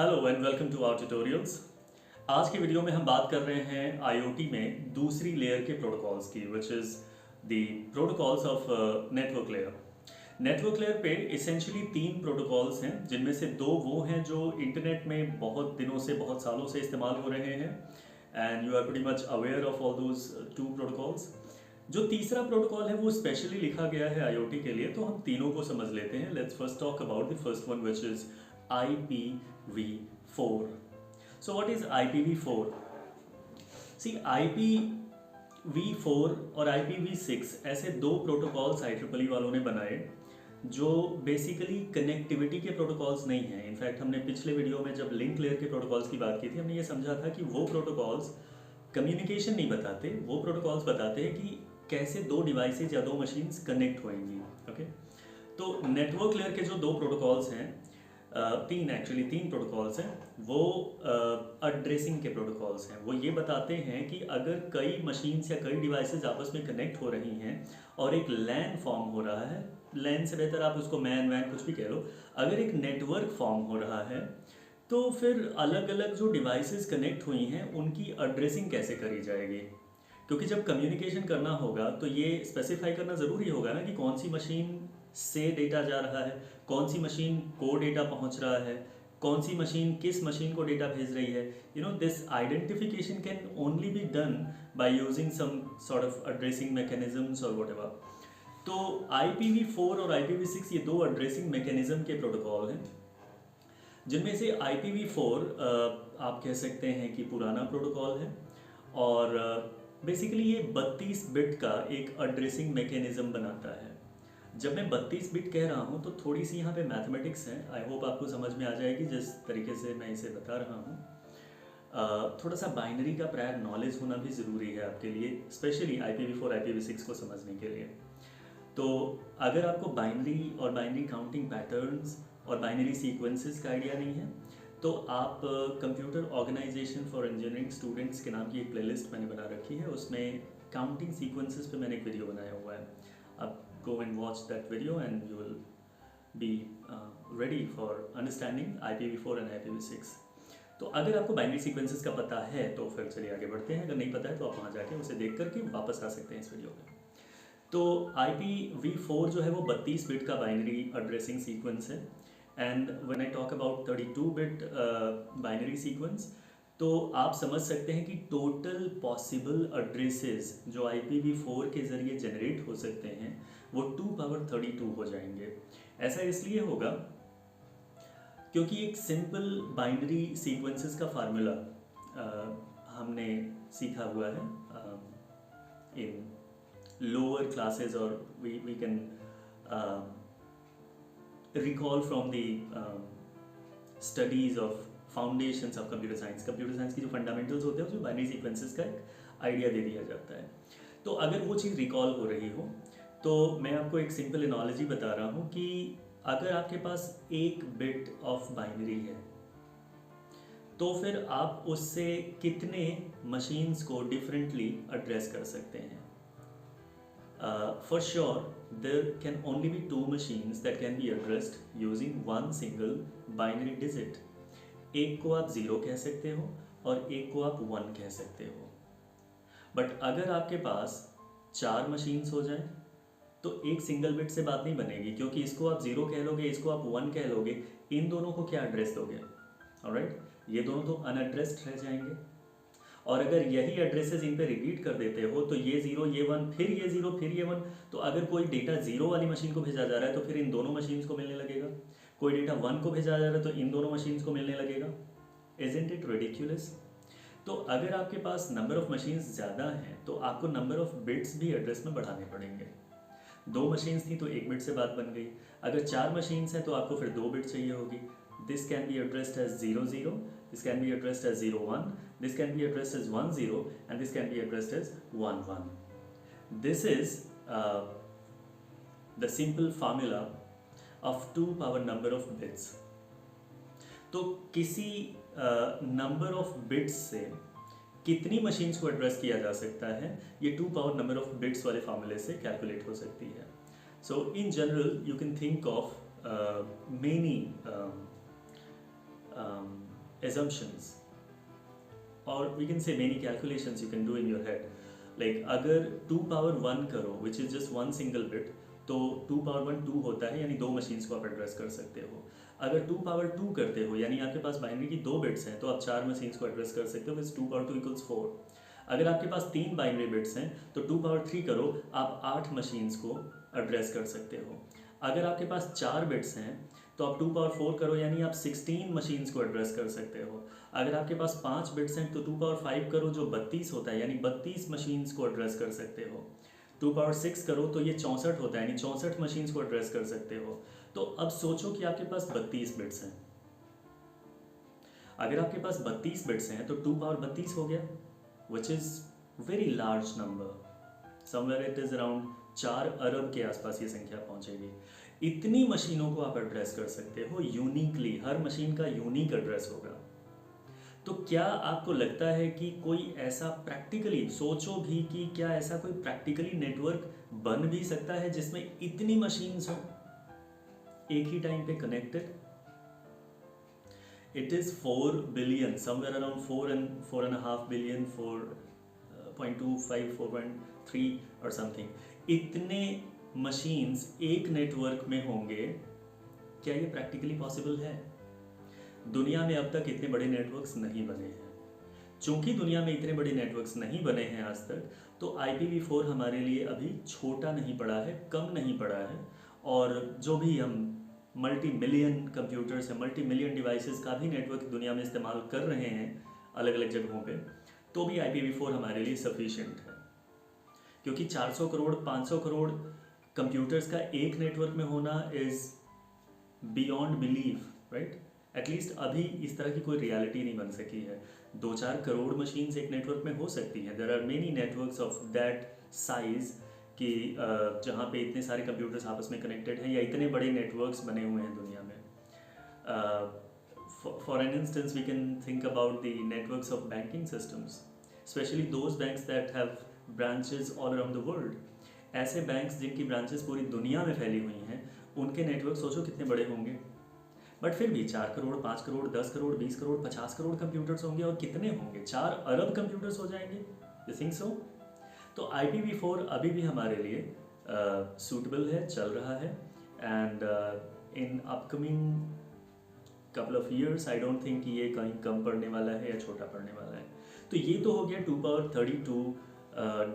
Hello and welcome to our tutorials. आज की video में हम बात कर रहे हैं आईओटी में दूसरी लेयर के प्रोटोकॉल्स की, which is the protocols of network layer. Network layer पे इसेंशियली तीन प्रोटोकॉल्स हैं, जिनमें से दो वो हैं जो इंटरनेट में बहुत दिनों से, बहुत सालों से इस्तेमाल हो रहे हैं, and you are pretty much aware of all those two protocols. जो तीसरा प्रोटोकॉल है वो स्पेशली लिखा गया है आईओटी के लिए, तो हम तीनों को समझ लेते हैं। Let's first talk about the first one, which is IPv4. So what is IPv4? See, IPv4 और IPv6 ऐसे दो प्रोटोकॉल्स IEEE वालों ने बनाए जो बेसिकली कनेक्टिविटी के प्रोटोकॉल्स नहीं हैं। इनफैक्ट हमने पिछले वीडियो में जब लिंक लेयर के प्रोटोकॉल्स की बात की थी, हमने ये समझा था कि वो प्रोटोकॉल्स कम्युनिकेशन नहीं बताते, वो प्रोटोकॉल्स बताते हैं कि कैसे दो डिवाइसेज या दो मशीन्स कनेक्ट होंगी। ओके, तो नेटवर्क लेयर के जो दो प्रोटोकॉल्स हैं, तीन प्रोटोकॉल्स हैं, वो एड्रेसिंग के प्रोटोकॉल्स हैं। वो ये बताते हैं कि अगर कई मशीन्स या कई डिवाइसेस आपस में कनेक्ट हो रही हैं और एक लैन फॉर्म हो रहा है, लैन से बेहतर आप उसको मैन वैन कुछ भी कह लो, अगर एक नेटवर्क फॉर्म हो रहा है तो फिर अलग अलग जो डिवाइसेस कनेक्ट हुई हैं उनकी एड्रेसिंग कैसे करी जाएगी। क्योंकि जब कम्युनिकेशन करना होगा तो ये स्पेसिफाई करना ज़रूरी होगा ना कि कौन सी मशीन से डेटा जा रहा है, कौन सी मशीन को डेटा पहुंच रहा है, कौन सी मशीन किस मशीन को डेटा भेज रही है। You know, this identification can only be done by using some sort of addressing mechanisms और व्हाटएवर। तो IPv4 और IPv6 ये दो एड्रेसिंग मैकेनिज्म के प्रोटोकॉल हैं, जिनमें से IPv4 आप कह सकते हैं कि पुराना प्रोटोकॉल है और बेसिकली ये 32 बिट का एक एड्रेसिंग मैकेनिज्म बनाता है। जब मैं 32 बिट कह रहा हूँ तो थोड़ी सी यहाँ पे मैथमेटिक्स है, आई होप आपको समझ में आ जाएगी जिस तरीके से मैं इसे बता रहा हूँ। थोड़ा सा बाइनरी का प्रायर नॉलेज होना भी ज़रूरी है आपके लिए, स्पेशली IPv4 IPv6 को समझने के लिए। तो अगर आपको बाइनरी और बाइनरी काउंटिंग पैटर्न्स और बाइनरी सीक्वेंसेस का आइडिया नहीं है तो आप computer organization for engineering students के नाम की एक प्लेलिस्ट मैंने बना रखी है, उसमें काउंटिंग सीक्वेंसेस पे मैंने एक वीडियो बनाया हुआ है। आप go and watch that video and you will be ready for understanding IPv4 and IPv6। तो अगर आपको बाइनरी सीक्वेंसेस का पता है तो फिर चलिए आगे बढ़ते हैं, अगर नहीं पता है तो आप वहाँ जाके उसे देख करके वापस आ सकते हैं इस वीडियो में। तो IPv4 जो है वो 32 बिट का बाइनरी एड्रेसिंग सीक्वेंस है, and when I talk about 32 bit binary sequence तो आप समझ सकते हैं कि टोटल पॉसिबल एड्रेसेस जो IPv4 के ज़रिए जनरेट हो सकते हैं वो 2 power 32 हो जाएंगे। ऐसा इसलिए होगा क्योंकि एक सिंपल बाइनरी सीक्वेंसेस का फार्मूला हमने सीखा हुआ है इन लोअर क्लासेस, और we can recall from the studies of foundations of computer science. Computer science की जो फंडामेंटल्स होते हैं उसमें बाइनरी सीक्वेंसेस का एक आइडिया दे दिया जाता है। तो अगर वो चीज़ रिकॉल हो रही हो तो मैं आपको एक सिंपल एनालॉजी बता रहा हूँ कि अगर आपके पास एक बिट ऑफ बाइनरी है तो फिर आप उससे कितने मशीन्स को डिफरेंटली एड्रेस कर सकते हैं। For sure there can only be 2 machines that can be addressed using one single binary digit. एक को आप 0 कह सकते हो और एक को आप 1 कह सकते हो। बट अगर आपके पास 4 मशीन्स हो जाएं तो एक सिंगल बिट से बात नहीं बनेगी, क्योंकि इसको आप 0 कह लोगे, इसको आप 1 कह लोगे, इन दोनों को क्या एड्रेस दोगे? ऑलराइट, ये दोनों तो अनएड्रेस्ड रह जाएंगे। और अगर यही एड्रेसेस इन पे रिपीट कर देते हो तो ये 0 ये 1 फिर ये 0 फिर ये 1, तो अगर कोई डेटा 0 वाली मशीन को भेजा जा रहा है तो फिर इन दोनों मशीन्स को मिलने लगेगा, कोई डेटा 1 को भेजा जा रहा है तो इन दोनों मशीन्स को मिलने लगेगा। Isn't it ridiculous? तो अगर आपके पास नंबर ऑफ मशीन्स ज़्यादा हैं तो आपको नंबर ऑफ बिट्स भी एड्रेस में बढ़ाने पड़ेंगे। 2 मशीन्स थी तो 1 बिट से बात बन गई, अगर 4 मशीन्स हैं तो आपको फिर 2 बिट चाहिए होगी। This can be addressed as 00, this can be addressed as 01, this can be addressed as 10 and this can be addressed as 11। This is the simple formula of 2 power number of bits। तो किसी number of bits से कितनी machines को address किया जा सकता है, ये 2 power number of bits वाले फार्मूले से कैलकुलेट हो सकती है। So in general you can think of many assumptions or we can say many calculations you can do in your head. Like अगर 2 power 1 करो which is just one single bit, तो 2 power 1 2 होता है, यानी 2 machines को आप address कर सकते हो. अगर 2 power 2 करते हो यानी आपके पास बाइनरी की 2 बिट्स हैं, तो आप 4 मशीन्स को एड्रेस कर सकते हो, विच 2 power 2 equals 4. अगर आपके पास 3 बाइनरी बिट्स हैं तो 2 power 3 करो, आप 8 मशीन्स को एड्रेस कर सकते हो. अगर आपके पास 4 बिट्स हैं तो आप 2 power 4 करो, यानी आप 16 मशीन्स को एड्रेस कर सकते हो. अगर आपके पास 5 बिट्स हैं तो 2 power 5 करो, जो 32 होता है, यानी 32 मशीन्स को एड्रेस कर सकते हो. 2 power 6 करो तो ये 64 होता है, यानी 64 मशीन्स को एड्रेस कर सकते हो. तो अब सोचो कि आपके पास 32 बिट्स हैं. अगर आपके पास 32 बिट्स हैं तो 2 power 32 हो गया, which is very large number. Somewhere it is around 4 अरब के आसपास ये संख्या पहुंचेगी. इतनी मशीनों को आप एड्रेस कर सकते हो यूनिकली, हर मशीन का यूनिक एड्रेस होगा. तो क्या आपको लगता है कि कोई ऐसा प्रैक्टिकली, सोचो भी कि क्या ऐसा कोई प्रैक्टिकली नेटवर्क बन भी सकता है जिसमें इतनी मशीन्स हो एक ही टाइम पे connected? It is 4 billion, somewhere around 4.5 billion, 4.25, 4.3 और समथिंग. इतने मशीन्स एक नेटवर्क में होंगे, क्या ये प्रैक्टिकली पॉसिबल है? दुनिया में अब तक इतने बड़े नेटवर्क्स नहीं बने हैं. चूंकि दुनिया में इतने बड़े नेटवर्क्स नहीं बने हैं आज तक, तो IPv4 हमारे लिए अभी छोटा नहीं पड़ा है, कम नहीं पड़ा है. और जो भी हम मल्टी मिलियन कंप्यूटर्स हैं, मल्टी मिलियन डिवाइसेस का भी नेटवर्क दुनिया में इस्तेमाल कर रहे हैं अलग अलग जगहों पे, तो भी IPv4 हमारे लिए सफिशिएंट है. क्योंकि 400 करोड़ 500 करोड़ कंप्यूटर्स का एक नेटवर्क में होना is beyond believe, right? At least अभी इस तरह की कोई रियलिटी नहीं बन सकी है. 2-4 करोड़ मशीन्स एक नेटवर्क में हो सकती हैं. There are many networks of that size कि जहाँ पे इतने सारे कंप्यूटर्स आपस में कनेक्टेड हैं, या इतने बड़े नेटवर्क्स बने हुए हैं दुनिया में. For an instance we can think about the networks of banking systems, especially those banks that have branches all around the world. ऐसे बैंक्स जिनकी ब्रांचेस पूरी दुनिया में फैली हुई हैं, उनके नेटवर्क सोचो कितने बड़े होंगे. बट फिर भी 4 करोड़ 5 करोड़ 10 करोड़ 20 करोड़ 50 करोड़ कंप्यूटर्स होंगे. और कितने होंगे? 4 अरब कंप्यूटर्स हो जाएंगे. You think so? तो IPv4 अभी भी हमारे लिए सूटेबल है, चल रहा है. And in upcoming couple of years I don't think कि ये कहीं कम पड़ने वाला है या छोटा पड़ने वाला है. तो ये तो हो गया 2 power 32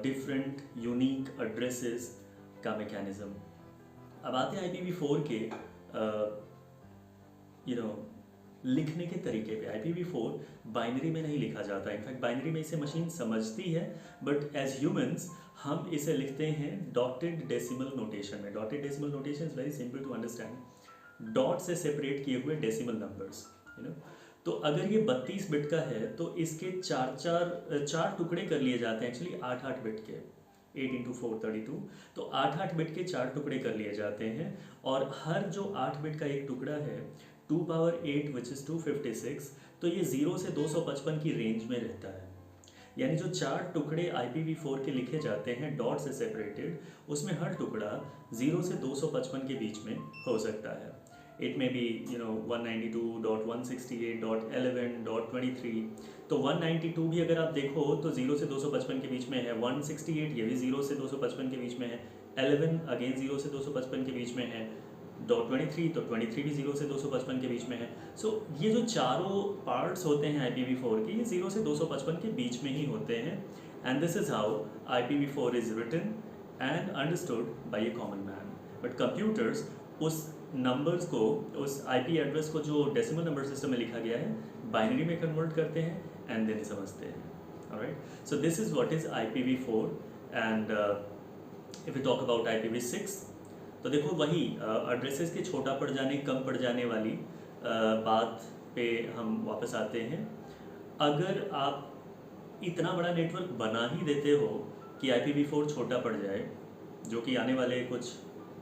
डिफरेंट यूनिक एड्रेसेस का मैकेनिज्म. अब आते हैं IPv4 के लिखने के तरीके पे. IPv4 बाइनरी में नहीं लिखा जाता. इनफैक्ट बाइनरी में इसे मशीन समझती है, बट एज ह्यूमंस हम इसे लिखते हैं डॉटेड डेसिमल नोटेशन में. Dotted decimal notation is very simple to understand. Dot से सेपरेट किए हुए डेसिमल नंबर्स. तो अगर ये 32 बिट का है तो इसके 4 टुकड़े कर लिए जाते हैं. एक्चुअली 8 बिट के, 8 × 4 32. तो 8 बिट के 4 टुकड़े कर लिए जाते हैं. और हर जो 8 बिट का एक टुकड़ा है, 2 power 8 विच इज़ 256, तो ये 0 से 255 की रेंज में रहता है. यानी जो 4 टुकड़े IPv4 के लिखे जाते हैं डॉट से सेपरेटेड, उसमें हर टुकड़ा 0 से 255 के बीच में हो सकता है. It may be 192.168.11.23. तो 192 भी अगर आप देखो तो 0 से 255 के बीच में है. 168 ये भी 0 से 255 के बीच में है. 11 अगेन 0 से 255 के बीच में है. .23 तो 23 भी 0 से 255 के बीच में है. सो ये जो चारों पार्ट्स होते हैं IPv4 के, ये 0 से 255 के बीच में ही होते हैं. And this is how IPv4 is written and understood by a common man. But computers उस नंबर्स को, उस IP एड्रेस को जो डेसिमल नंबर सिस्टम में लिखा गया है, बाइनरी में कन्वर्ट करते हैं एंड देन समझते हैं. Alright, so this is what is IPv4. And if you talk about IPv6, तो देखो वही एड्रेसेस के छोटा पड़ जाने, कम पड़ जाने वाली बात पे हम वापस आते हैं. अगर आप इतना बड़ा नेटवर्क बना ही देते हो कि IPv4 छोटा पड़ जाए, जो कि आने वाले कुछ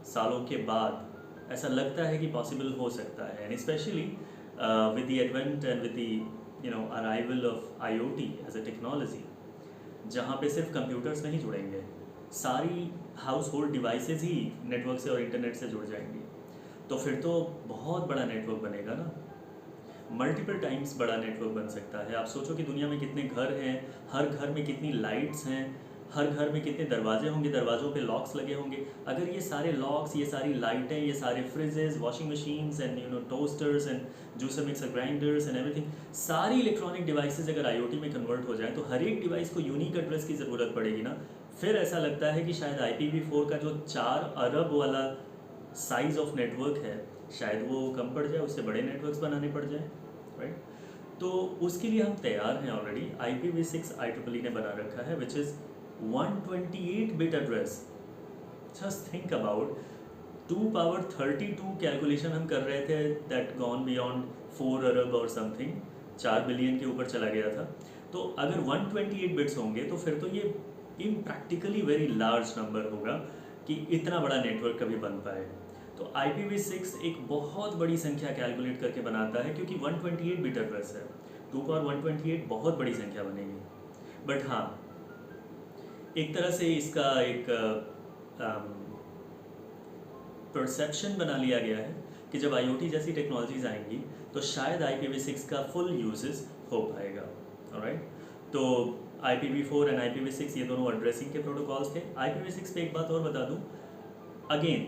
सालों के बाद ऐसा लगता है कि पॉसिबल हो सकता है. And especially with the advent and with the arrival of IoT as a technology, जहाँ पे सिर्फ कंप्यूटर्स नहीं जुड़ेंगे, सारी हाउस होल्ड डिवाइसेज ही नेटवर्क से और इंटरनेट से जुड़ जाएंगी. तो फिर तो बहुत बड़ा नेटवर्क बनेगा ना. मल्टीपल टाइम्स बड़ा नेटवर्क बन सकता है। आप सोचो कि दुनिया में कितने घर हैं, हर घर में कितनी लाइट्स हैं, हर घर में कितने दरवाजे होंगे, दरवाज़ों पे लॉक्स लगे होंगे। अगर ये सारे लॉक्स, ये सारी लाइटें, ये सारे freezes, washing machines and toasters and juicer mixer grinders and everything, सारी इलेक्ट्रॉनिक डिवाइसेज अगर आईओटी में कन्वर्ट हो जाए तो हर एक डिवाइस को यूनिक एड्रेस की ज़रूरत पड़ेगी ना। फिर ऐसा लगता है कि शायद IPv4 का जो 4 अरब वाला साइज़ ऑफ नेटवर्क है, शायद वो कम पड़ जाए, उससे बड़े नेटवर्क्स बनाने पड़ जाए, राइट। तो उसके लिए हम तैयार हैं ऑलरेडी। IPv6 IEEE ने बना रखा है, which is 128 bit address. Just think about 2 power 32 calculation हम कर रहे थे, दैट गॉन बियॉन्ड 4 अरब और समथिंग, 4 बिलियन के ऊपर चला गया था। तो अगर 128 बिट्स होंगे तो फिर तो ये इम्प्रैक्टिकली वेरी लार्ज नंबर होगा कि इतना बड़ा नेटवर्क कभी बन पाए। तो IPv6 एक बहुत बड़ी संख्या कैलकुलेट करके बनाता है, क्योंकि 128 बिट एड्रेस है। 2 power 128 बहुत बड़ी संख्या बनेगी। बट हाँ, एक तरह से इसका एक परसेप्शन बना लिया गया है कि जब IoT जैसी टेक्नोलॉजीज आएंगी तो शायद IPv6 का फुल यूजेस हो पाएगा, ऑलराइट। तो IPv4 एंड IPv6 ये दोनों एड्रेसिंग के प्रोटोकॉल्स थे। IPv6 पे एक बात और बता दूं, अगेन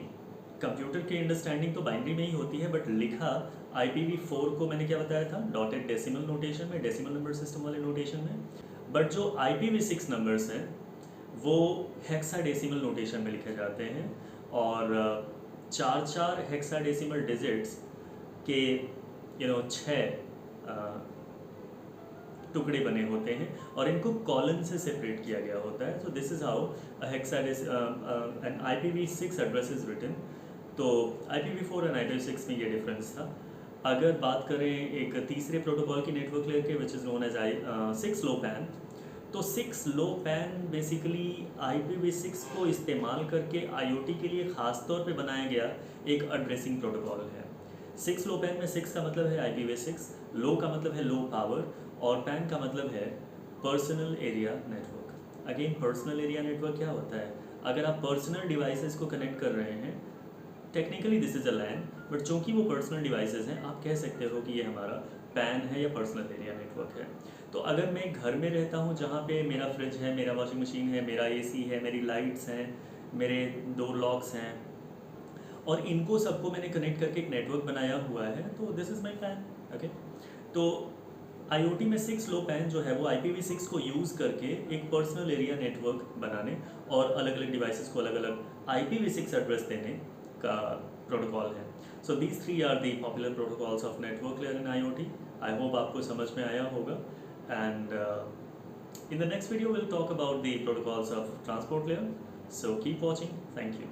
कंप्यूटर की अंडरस्टैंडिंग तो बाइनरी में ही होती है, बट लिखा IPv4 को मैंने क्या बताया था, डॉटेड डेसिमल नोटेशन में, डेसिमल नंबर सिस्टम वाले नोटेशन में। बट जो IPv6 नंबर्स हैं वो हेक्साडेसिमल नोटेशन में लिखे जाते हैं, और 4 हेक्साडेसिमल डिजिट्स के 6 टुकड़े बने होते हैं और इनको कॉलन से सेपरेट किया गया होता है। So this is how an IPv6 address is written. तो IPv4 एंड IPv6 में ये डिफरेंस था। अगर बात करें एक तीसरे प्रोटोकॉल की नेटवर्क लेयर के, which is known as 6LoWPAN, तो 6LoWPAN बेसिकली IPv6 को इस्तेमाल करके IoT के लिए ख़ास तौर पे बनाया गया एक एड्रेसिंग प्रोटोकॉल है। 6LoWPAN में 6 का मतलब है IPv6, लो का मतलब है लो पावर, और पैन का मतलब है personal area network. Again personal area network क्या होता है? अगर आप पर्सनल डिवाइसेस को कनेक्ट कर रहे हैं, technically this is a LAN, but चूँकि वो पर्सनल डिवाइसेस हैं, आप कह सकते हो कि ये हमारा पैन है या पर्सनल एरिया नेटवर्क है। तो अगर मैं घर में रहता हूँ जहाँ पे मेरा फ्रिज है, मेरा वॉशिंग मशीन है, मेरा AC है, मेरी लाइट्स हैं, मेरे 2 लॉक्स हैं, और इनको सबको मैंने कनेक्ट करके एक नेटवर्क बनाया हुआ है, तो this is my pan, okay. तो IoT में 6LoWPAN जो है वो IPv6 को यूज़ करके एक पर्सनल एरिया नेटवर्क बनाने और अलग अलग डिवाइसेस को अलग अलग IPv6 एड्रेस देने का प्रोटोकॉल है। So these 3 are the popular protocols of network layer in IoT। I hope आपको समझ में आया होगा, and in the next video we'll talk about the protocols of transport layer. So keep watching. Thank you.